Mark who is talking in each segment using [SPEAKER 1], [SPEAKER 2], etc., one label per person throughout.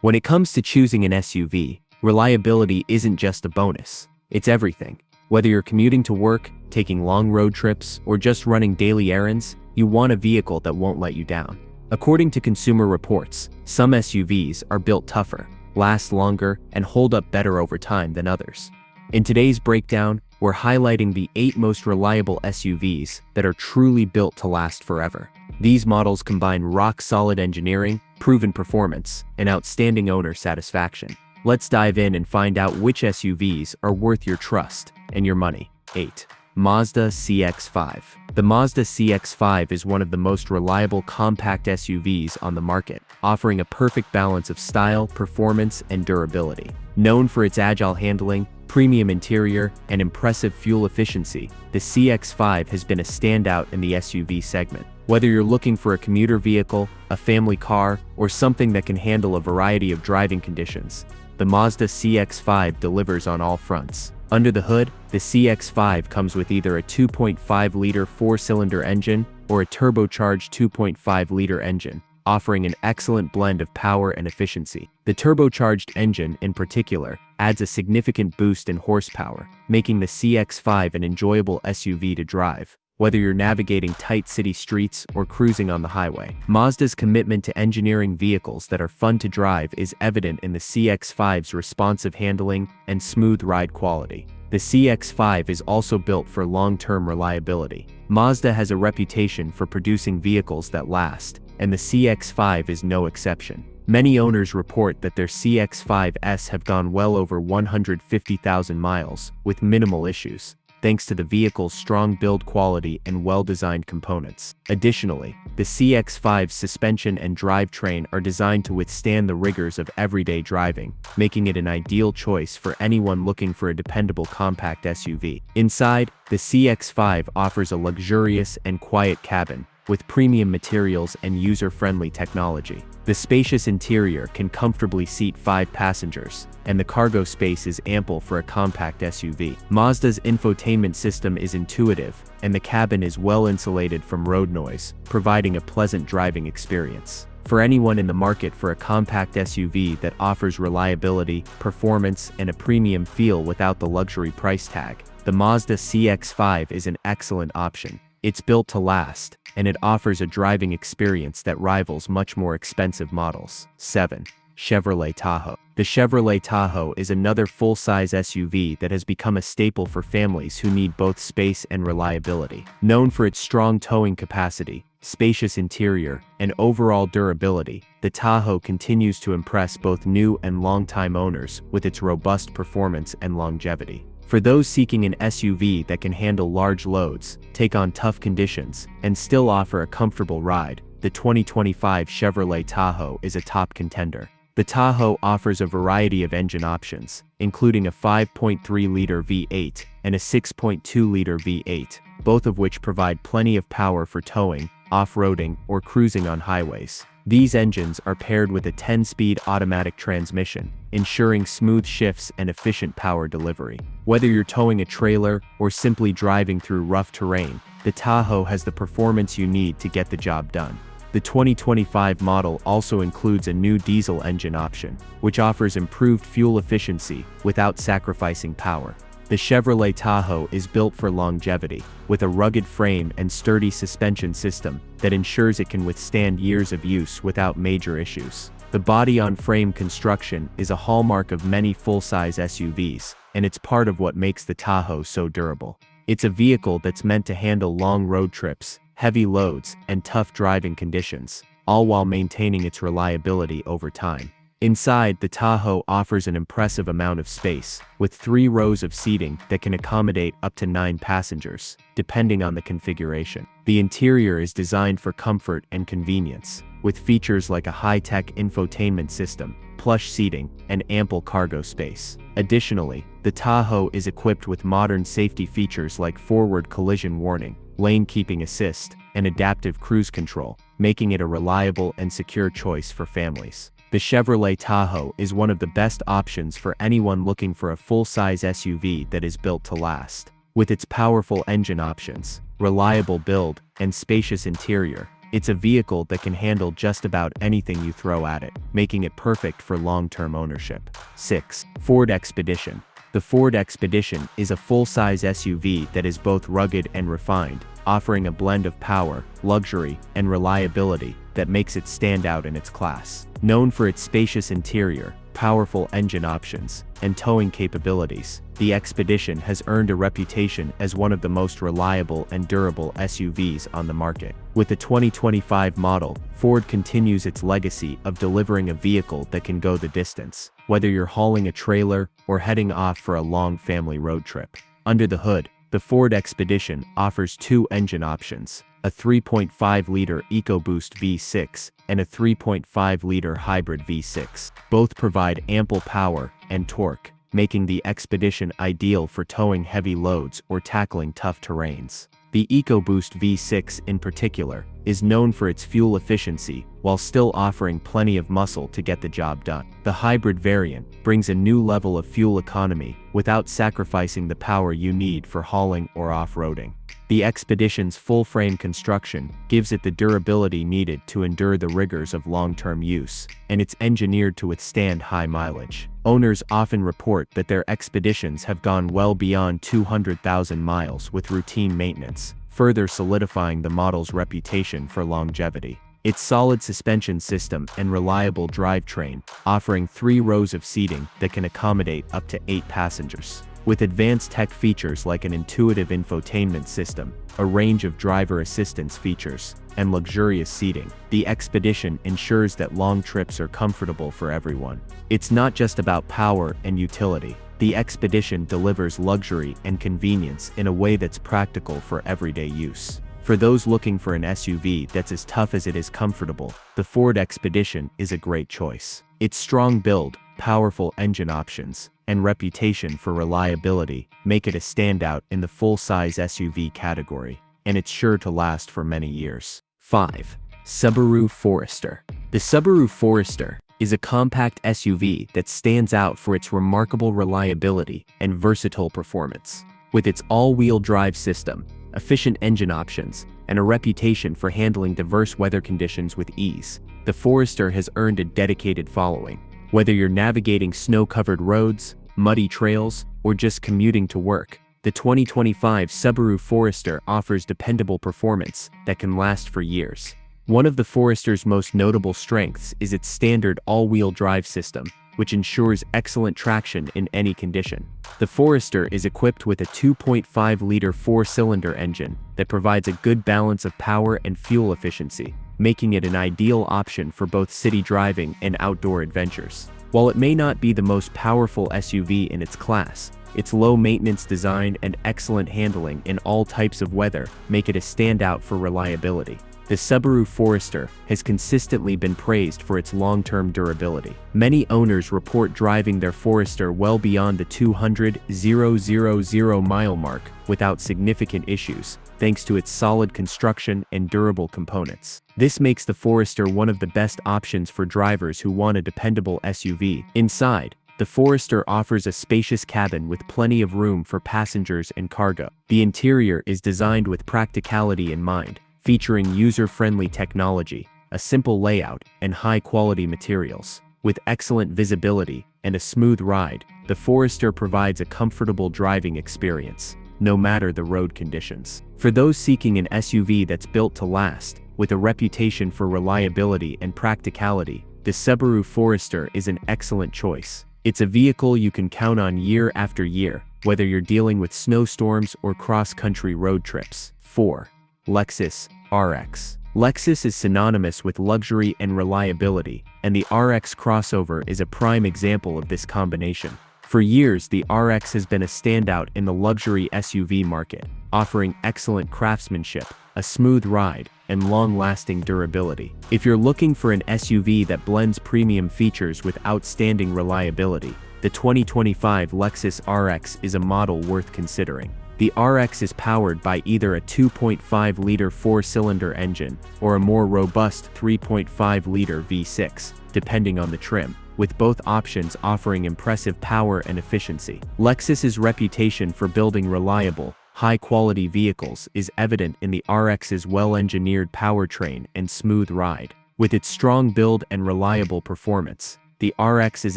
[SPEAKER 1] When it comes to choosing an SUV, reliability isn't just a bonus, it's everything. Whether you're commuting to work, taking long road trips, or just running daily errands, you want a vehicle that won't let you down. According to Consumer Reports, some SUVs are built tougher, last longer, and hold up better over time than others. In today's breakdown, we're highlighting the 8 most reliable SUVs that are truly built to last forever. These models combine rock-solid engineering, proven performance, and outstanding owner satisfaction. Let's dive in and find out which SUVs are worth your trust and your money. 8. Mazda CX5. The Mazda CX5 is one of the most reliable compact SUVs on the market, offering a perfect balance of style, performance, and durability. Known for its agile handling, premium interior, and impressive fuel efficiency, the CX5 has been a standout in the SUV segment. Whether you're looking for a commuter vehicle, a family car, or something that can handle a variety of driving conditions, the Mazda CX5 delivers on all fronts. Under the hood, the CX5 comes with either a 2.5-liter 4-cylinder engine or a turbocharged 2.5-liter engine, offering an excellent blend of power and efficiency. The turbocharged engine, in particular, adds a significant boost in horsepower, making the CX5 an enjoyable SUV to drive, whether you're navigating tight city streets or cruising on the highway. Mazda's commitment to engineering vehicles that are fun to drive is evident in the CX5's responsive handling and smooth ride quality. The CX5 is also built for long-term reliability. Mazda has a reputation for producing vehicles that last, and the CX5 is no exception. Many owners report that their CX5s have gone well over 150,000 miles with minimal issues, thanks to the vehicle's strong build quality and well-designed components. Additionally, the CX5's suspension and drivetrain are designed to withstand the rigors of everyday driving, making it an ideal choice for anyone looking for a dependable compact SUV. Inside, the CX5 offers a luxurious and quiet cabin, with premium materials and user-friendly technology. The spacious interior can comfortably seat 5 passengers, and the cargo space is ample for a compact SUV. Mazda's infotainment system is intuitive, and the cabin is well insulated from road noise, providing a pleasant driving experience. For anyone in the market for a compact SUV that offers reliability, performance, and a premium feel without the luxury price tag, the Mazda CX5 is an excellent option. It's built to last, and it offers a driving experience that rivals much more expensive models. 7. Chevrolet Tahoe. The Chevrolet Tahoe is another full-size SUV that has become a staple for families who need both space and reliability. Known for its strong towing capacity, spacious interior, and overall durability, the Tahoe continues to impress both new and longtime owners with its robust performance and longevity. For those seeking an SUV that can handle large loads, take on tough conditions, and still offer a comfortable ride, the 2025 Chevrolet Tahoe is a top contender. The Tahoe offers a variety of engine options, including a 5.3-liter V8 and a 6.2-liter V8, both of which provide plenty of power for towing, off-roading, or cruising on highways. These engines are paired with a 10-speed automatic transmission, ensuring smooth shifts and efficient power delivery. Whether you're towing a trailer or simply driving through rough terrain, the Tahoe has the performance you need to get the job done. The 2025 model also includes a new diesel engine option, which offers improved fuel efficiency without sacrificing power. The Chevrolet Tahoe is built for longevity, with a rugged frame and sturdy suspension system that ensures it can withstand years of use without major issues. The body-on-frame construction is a hallmark of many full-size SUVs, and it's part of what makes the Tahoe so durable. It's a vehicle that's meant to handle long road trips, heavy loads, and tough driving conditions, all while maintaining its reliability over time. Inside, the Tahoe offers an impressive amount of space, with 3 rows of seating that can accommodate up to 9 passengers, depending on the configuration. The interior is designed for comfort and convenience, with features like a high-tech infotainment system, plush seating, and ample cargo space. Additionally, the Tahoe is equipped with modern safety features like forward collision warning, lane keeping assist, and adaptive cruise control, making it a reliable and secure choice for families. The Chevrolet Tahoe is one of the best options for anyone looking for a full-size SUV that is built to last. With its powerful engine options, reliable build, and spacious interior, It's a vehicle that can handle just about anything you throw at it, making it perfect for long-term ownership. 6. Ford Expedition. The Ford Expedition is a full-size SUV that is both rugged and refined, offering a blend of power, luxury, and reliability that makes it stand out in its class. Known for its spacious interior, powerful engine options, and towing capabilities, the Expedition has earned a reputation as one of the most reliable and durable SUVs on the market. With the 2025 model, Ford continues its legacy of delivering a vehicle that can go the distance, whether you're hauling a trailer or heading off for a long family road trip. Under the hood, the Ford Expedition offers two engine options: a 3.5-liter EcoBoost V6 and a 3.5-liter hybrid V6. Both provide ample power and torque, making the Expedition ideal for towing heavy loads or tackling tough terrains. The EcoBoost V6 in particular is known for its fuel efficiency while still offering plenty of muscle to get the job done. The hybrid variant brings a new level of fuel economy without sacrificing the power you need for hauling or off-roading. The Expedition's full-frame construction gives it the durability needed to endure the rigors of long-term use, and it's engineered to withstand high mileage. Owners often report that their Expeditions have gone well beyond 200,000 miles with routine maintenance, further solidifying the model's reputation for longevity. Its solid suspension system and reliable drivetrain, offering 3 rows of seating that can accommodate up to 8 passengers. With advanced tech features like an intuitive infotainment system, a range of driver assistance features, and luxurious seating, the Expedition ensures that long trips are comfortable for everyone. It's not just about power and utility. The Expedition delivers luxury and convenience in a way that's practical for everyday use. For those looking for an SUV that's as tough as it is comfortable, the Ford Expedition is a great choice. Its strong build, powerful engine options, and reputation for reliability make it a standout in the full-size SUV category, and it's sure to last for many years. 5. Subaru Forester. The Subaru Forester is a compact SUV that stands out for its remarkable reliability and versatile performance. With its all-wheel drive system, efficient engine options, and a reputation for handling diverse weather conditions with ease, the Forester has earned a dedicated following. Whether you're navigating snow-covered roads, muddy trails, or just commuting to work, the 2025 Subaru Forester offers dependable performance that can last for years. One of the Forester's most notable strengths is its standard all-wheel drive system, which ensures excellent traction in any condition. The Forester is equipped with a 2.5-liter 4-cylinder engine that provides a good balance of power and fuel efficiency, making it an ideal option for both city driving and outdoor adventures. While it may not be the most powerful SUV in its class, its low-maintenance design and excellent handling in all types of weather make it a standout for reliability. The Subaru Forester has consistently been praised for its long-term durability. Many owners report driving their Forester well beyond the 200,000 mile mark without significant issues, thanks to its solid construction and durable components. This makes the Forester one of the best options for drivers who want a dependable SUV. Inside, the Forester offers a spacious cabin with plenty of room for passengers and cargo. The interior is designed with practicality in mind, featuring user-friendly technology, a simple layout, and high-quality materials. With excellent visibility and a smooth ride, the Forester provides a comfortable driving experience, no matter the road conditions. For those seeking an SUV that's built to last, with a reputation for reliability and practicality, the Subaru Forester is an excellent choice. It's a vehicle you can count on year after year, whether you're dealing with snowstorms or cross-country road trips. 4. Lexus RX. Lexus is synonymous with luxury and reliability, and the RX crossover is a prime example of this combination. For years, the RX has been a standout in the luxury SUV market, offering excellent craftsmanship, a smooth ride, and long-lasting durability. If you're looking for an SUV that blends premium features with outstanding reliability, the 2025 Lexus RX is a model worth considering. The RX is powered by either a 2.5-liter 4-cylinder engine or a more robust 3.5-liter V6, depending on the trim, with both options offering impressive power and efficiency. Lexus's reputation for building reliable, high-quality vehicles is evident in the RX's well-engineered powertrain and smooth ride. With its strong build and reliable performance, the RX is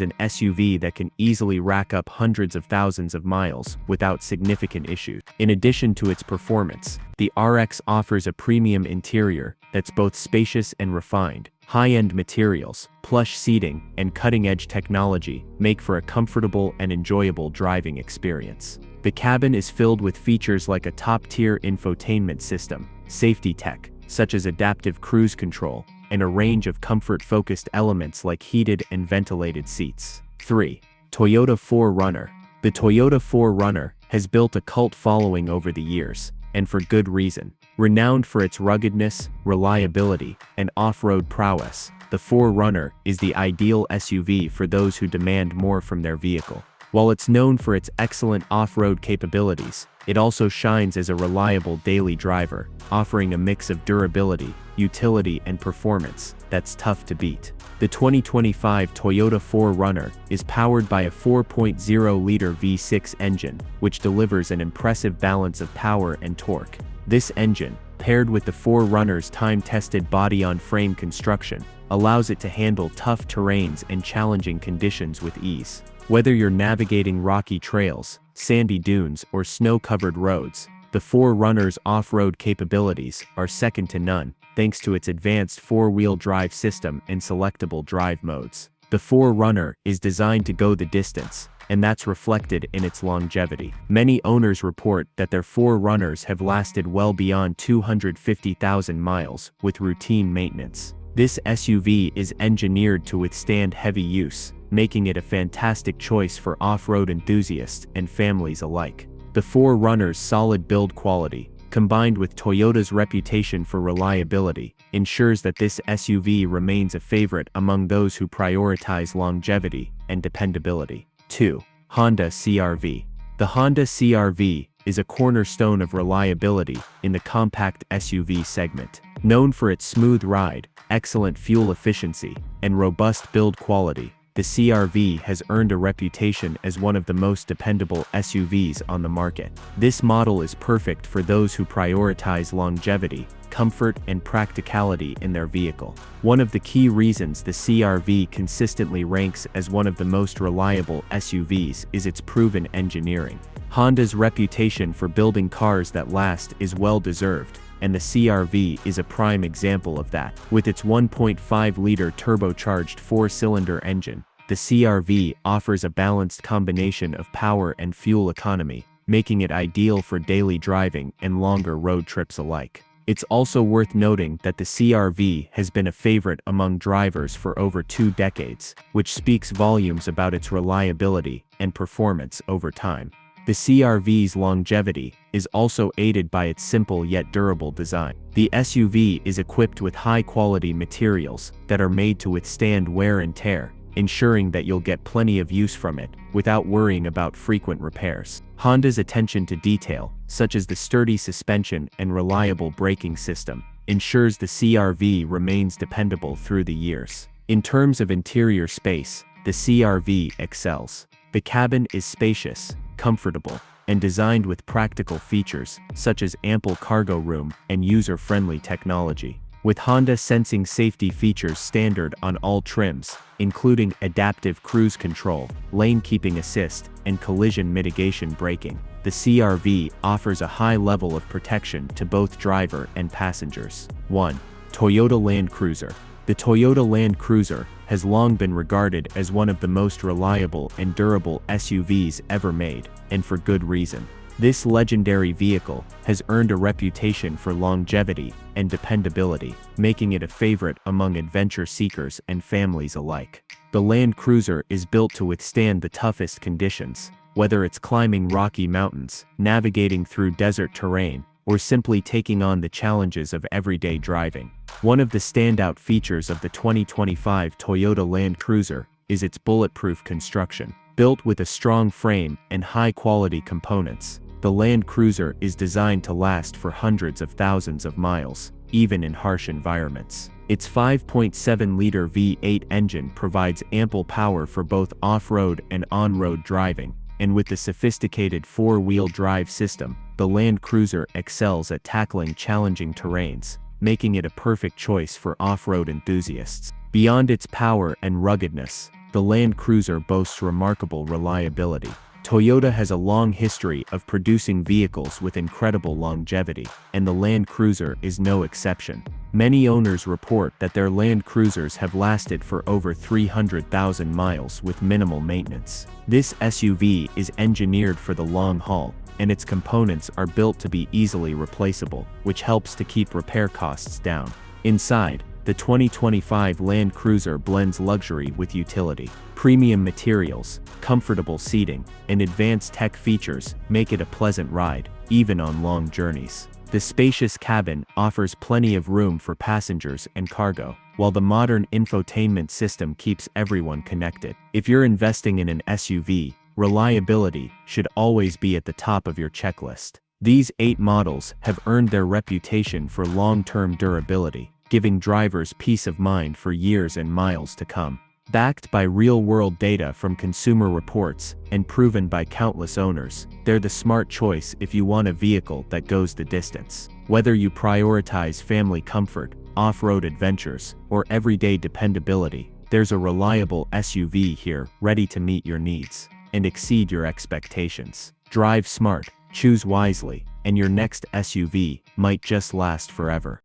[SPEAKER 1] an SUV that can easily rack up hundreds of thousands of miles without significant issues. In addition to its performance, the RX offers a premium interior that's both spacious and refined. High-end materials, plush seating, and cutting-edge technology make for a comfortable and enjoyable driving experience. The cabin is filled with features like a top-tier infotainment system, safety tech, such as adaptive cruise control, and a range of comfort-focused elements like heated and ventilated seats. 3. Toyota 4Runner. The Toyota 4Runner has built a cult following over the years, and for good reason. Renowned for its ruggedness, reliability, and off-road prowess, the 4Runner is the ideal SUV for those who demand more from their vehicle. While it's known for its excellent off-road capabilities, it also shines as a reliable daily driver, offering a mix of durability, utility, and performance that's tough to beat. The 2025 Toyota 4Runner is powered by a 4.0-liter V6 engine, which delivers an impressive balance of power and torque. This engine, paired with the 4Runner's time-tested body-on-frame construction, allows it to handle tough terrains and challenging conditions with ease. Whether you're navigating rocky trails, sandy dunes, or snow-covered roads, the 4Runner's off-road capabilities are second to none, thanks to its advanced four-wheel drive system and selectable drive modes. The 4Runner is designed to go the distance, and that's reflected in its longevity. Many owners report that their 4Runners have lasted well beyond 250,000 miles with routine maintenance. This SUV is engineered to withstand heavy use, making it a fantastic choice for off-road enthusiasts and families alike. The 4Runner's solid build quality, combined with Toyota's reputation for reliability, ensures that this SUV remains a favorite among those who prioritize longevity and dependability. 2. Honda CR-V. The Honda CR-V is a cornerstone of reliability in the compact SUV segment. Known for its smooth ride, excellent fuel efficiency, and robust build quality, the CR-V has earned a reputation as one of the most dependable SUVs on the market. This model is perfect for those who prioritize longevity, comfort, and practicality in their vehicle. One of the key reasons the CR-V consistently ranks as one of the most reliable SUVs is its proven engineering. Honda's reputation for building cars that last is well deserved, and the CR-V is a prime example of that. With its 1.5-liter turbocharged four-cylinder engine, the CR-V offers a balanced combination of power and fuel economy, making it ideal for daily driving and longer road trips alike. It's also worth noting that the CR-V has been a favorite among drivers for over 2 decades, which speaks volumes about its reliability and performance over time. The CR-V's longevity is also aided by its simple yet durable design. The SUV is equipped with high-quality materials that are made to withstand wear and tear, ensuring that you'll get plenty of use from it without worrying about frequent repairs. Honda's attention to detail, such as the sturdy suspension and reliable braking system, ensures the CR-V remains dependable through the years. In terms of interior space, the CR-V excels. The cabin is spacious, comfortable, and designed with practical features such as ample cargo room and user-friendly technology. With Honda sensing safety features standard on all trims, including adaptive cruise control, lane keeping assist, and collision mitigation braking, the CR-V offers a high level of protection to both driver and passengers. 1. Toyota Land Cruiser. The Toyota Land Cruiser has long been regarded as one of the most reliable and durable SUVs ever made, and for good reason. This legendary vehicle has earned a reputation for longevity and dependability, making it a favorite among adventure seekers and families alike. The Land Cruiser is built to withstand the toughest conditions, whether it's climbing rocky mountains, navigating through desert terrain, or simply taking on the challenges of everyday driving. One of the standout features of the 2025 Toyota Land Cruiser is its bulletproof construction. Built with a strong frame and high-quality components, the Land Cruiser is designed to last for hundreds of thousands of miles, even in harsh environments. Its 5.7-liter V8 engine provides ample power for both off-road and on-road driving, and with the sophisticated four-wheel drive system, the Land Cruiser excels at tackling challenging terrains, making it a perfect choice for off-road enthusiasts. Beyond its power and ruggedness, the Land Cruiser boasts remarkable reliability. Toyota has a long history of producing vehicles with incredible longevity, and the Land Cruiser is no exception. Many owners report that their Land Cruisers have lasted for over 300,000 miles with minimal maintenance. This SUV is engineered for the long haul, and its components are built to be easily replaceable, which helps to keep repair costs down. Inside, the 2025 Land Cruiser blends luxury with utility. Premium materials, comfortable seating, and advanced tech features make it a pleasant ride, even on long journeys. The spacious cabin offers plenty of room for passengers and cargo, while the modern infotainment system keeps everyone connected. If you're investing in an SUV, reliability should always be at the top of your checklist. These 8 models have earned their reputation for long-term durability, giving drivers peace of mind for years and miles to come. Backed by real-world data from Consumer Reports and proven by countless owners, they're the smart choice if you want a vehicle that goes the distance. Whether you prioritize family comfort, off-road adventures, or everyday dependability, there's a reliable SUV here ready to meet your needs and exceed your expectations. Drive smart, choose wisely, and your next SUV might just last forever.